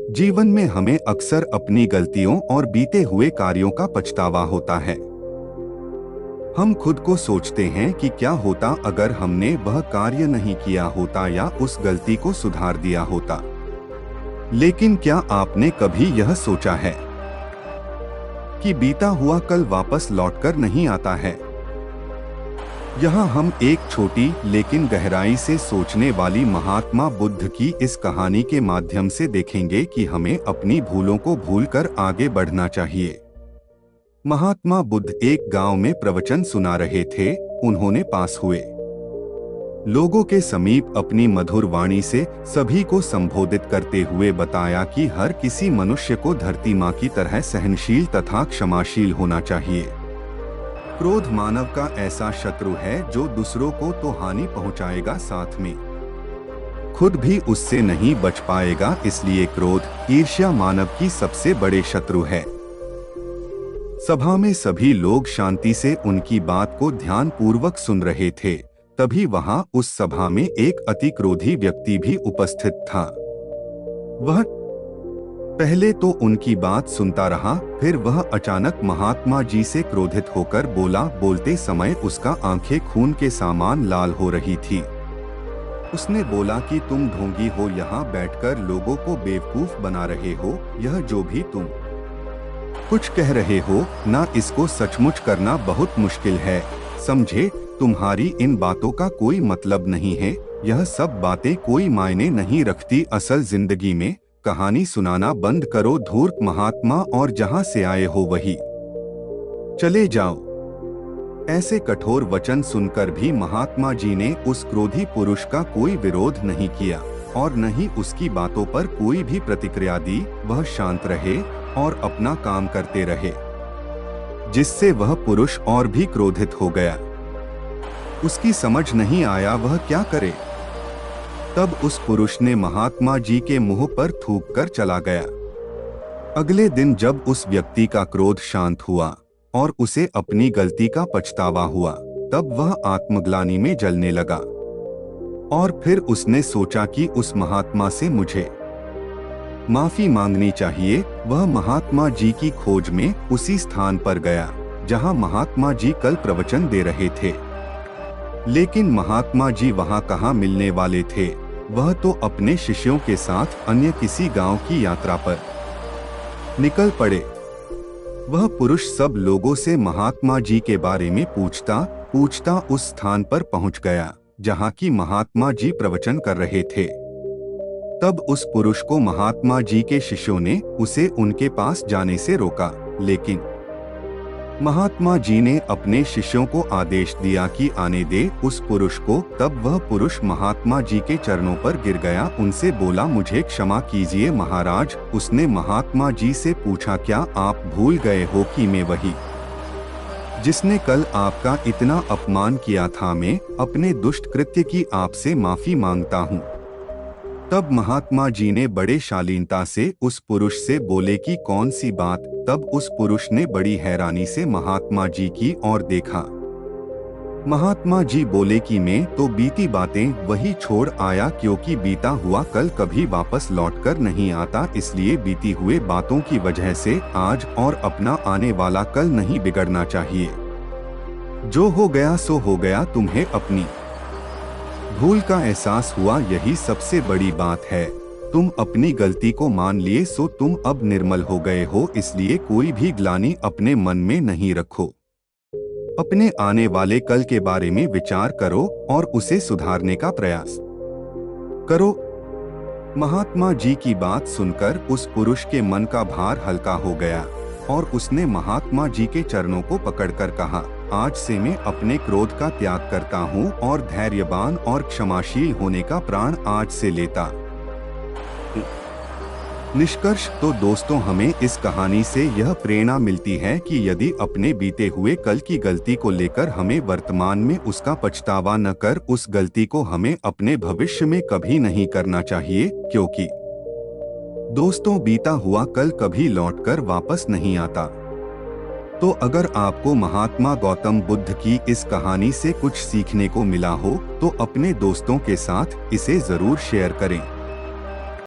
जीवन में हमें अक्सर अपनी गलतियों और बीते हुए कार्यों का पछतावा होता है। हम खुद को सोचते हैं कि क्या होता अगर हमने वह कार्य नहीं किया होता या उस गलती को सुधार दिया होता। लेकिन क्या आपने कभी यह सोचा है कि बीता हुआ कल वापस लौटकर नहीं आता है? यहाँ हम एक छोटी लेकिन गहराई से सोचने वाली महात्मा बुद्ध की इस कहानी के माध्यम से देखेंगे कि हमें अपनी भूलों को भूलकर आगे बढ़ना चाहिए। महात्मा बुद्ध एक गांव में प्रवचन सुना रहे थे। उन्होंने पास हुए लोगों के समीप अपनी मधुर वाणी से सभी को संबोधित करते हुए बताया कि हर किसी मनुष्य को धरती माँ की तरह सहनशील तथा क्षमाशील होना चाहिए। क्रोध मानव का ऐसा शत्रु है जो दूसरों को तो हानि पहुंचाएगा, साथ में खुद भी उससे नहीं बच पाएगा। इसलिए क्रोध, ईर्ष्या मानव की सबसे बड़े शत्रु है। सभा में सभी लोग शांति से उनकी बात को ध्यान पूर्वक सुन रहे थे। तभी वहां उस सभा में एक अति क्रोधी व्यक्ति भी उपस्थित था। वह पहले तो उनकी बात सुनता रहा, फिर वह अचानक महात्मा जी से क्रोधित होकर बोला। बोलते समय उसका आंखें खून के समान लाल हो रही थी। उसने बोला कि तुम ढोंगी हो, यहाँ बैठकर लोगों को बेवकूफ बना रहे हो। यह जो भी तुम कुछ कह रहे हो ना, इसको सचमुच करना बहुत मुश्किल है। समझे, तुम्हारी इन बातों का कोई मतलब नहीं है। यह सब बातें कोई मायने नहीं रखती। असल जिंदगी में कहानी सुनाना बंद करो, धूर्त महात्मा, और जहां से आए हो वही चले जाओ। ऐसे कठोर वचन सुनकर भी महात्मा जी ने उस क्रोधी पुरुष का कोई विरोध नहीं किया और न ही उसकी बातों पर कोई भी प्रतिक्रिया दी। वह शांत रहे और अपना काम करते रहे, जिससे वह पुरुष और भी क्रोधित हो गया। उसकी समझ नहीं आया वह क्या करे। तब उस पुरुष ने महात्मा जी के मुंह पर थूक कर चला गया। अगले दिन जब उस व्यक्ति का क्रोध शांत हुआ और उसे अपनी गलती का पछतावा हुआ, तब वह आत्मग्लानि में जलने लगा और फिर उसने सोचा कि उस महात्मा से मुझे माफी मांगनी चाहिए। वह महात्मा जी की खोज में उसी स्थान पर गया जहां महात्मा जी कल प्रवचन दे रहे थे। लेकिन महात्मा जी वहां कहाँ मिलने वाले थे। वह तो अपने शिष्यों के साथ अन्य किसी गांव की यात्रा पर निकल पड़े। वह पुरुष सब लोगों से महात्मा जी के बारे में पूछता उस स्थान पर पहुंच गया जहां की महात्मा जी प्रवचन कर रहे थे। तब उस पुरुष को महात्मा जी के शिष्यों ने उसे उनके पास जाने से रोका, लेकिन महात्मा जी ने अपने शिष्यों को आदेश दिया कि आने दे उस पुरुष को। तब वह पुरुष महात्मा जी के चरणों पर गिर गया, उनसे बोला, मुझे क्षमा कीजिए महाराज। उसने महात्मा जी से पूछा, क्या आप भूल गए हो कि मैं वही जिसने कल आपका इतना अपमान किया था? मैं अपने दुष्ट कृत्य की आपसे माफी मांगता हूँ। तब महात्मा जी ने बड़े शालीनता से उस पुरुष से बोले कि कौन सी बात? तब उस पुरुष ने बड़ी हैरानी से महात्मा जी की ओर देखा। महात्मा जी बोले कि मैं तो बीती बातें वही छोड़ आया, क्योंकि बीता हुआ कल कभी वापस लौटकर नहीं आता। इसलिए बीती हुए बातों की वजह से आज और अपना आने वाला कल नहीं बिगड़ना चाहिए। जो हो गया सो हो गया। तुम्हें अपनी भूल का एहसास हुआ, यही सबसे बड़ी बात है। तुम अपनी गलती को मान लिए, सो तुम अब निर्मल हो गए हो। इसलिए कोई भी ग्लानि अपने मन में नहीं रखो। अपने आने वाले कल के बारे में विचार करो और उसे सुधारने का प्रयास करो। महात्मा जी की बात सुनकर उस पुरुष के मन का भार हल्का हो गया और उसने महात्मा जी के चरणों को पकड़कर कहा, आज से मैं अपने क्रोध का त्याग करता हूँ और धैर्यवान और क्षमाशील होने का प्रण आज से लेता। निष्कर्ष तो दोस्तों, हमें इस कहानी से यह प्रेरणा मिलती है कि यदि अपने बीते हुए कल की गलती को लेकर हमें वर्तमान में उसका पछतावा न कर, उस गलती को हमें अपने भविष्य में कभी नहीं करना चाहिए, क्योंकि दोस्तों बीता हुआ कल कभी लौटकर वापस नहीं आता। तो अगर आपको महात्मा गौतम बुद्ध की इस कहानी से कुछ सीखने को मिला हो तो अपने दोस्तों के साथ इसे जरूर शेयर करें।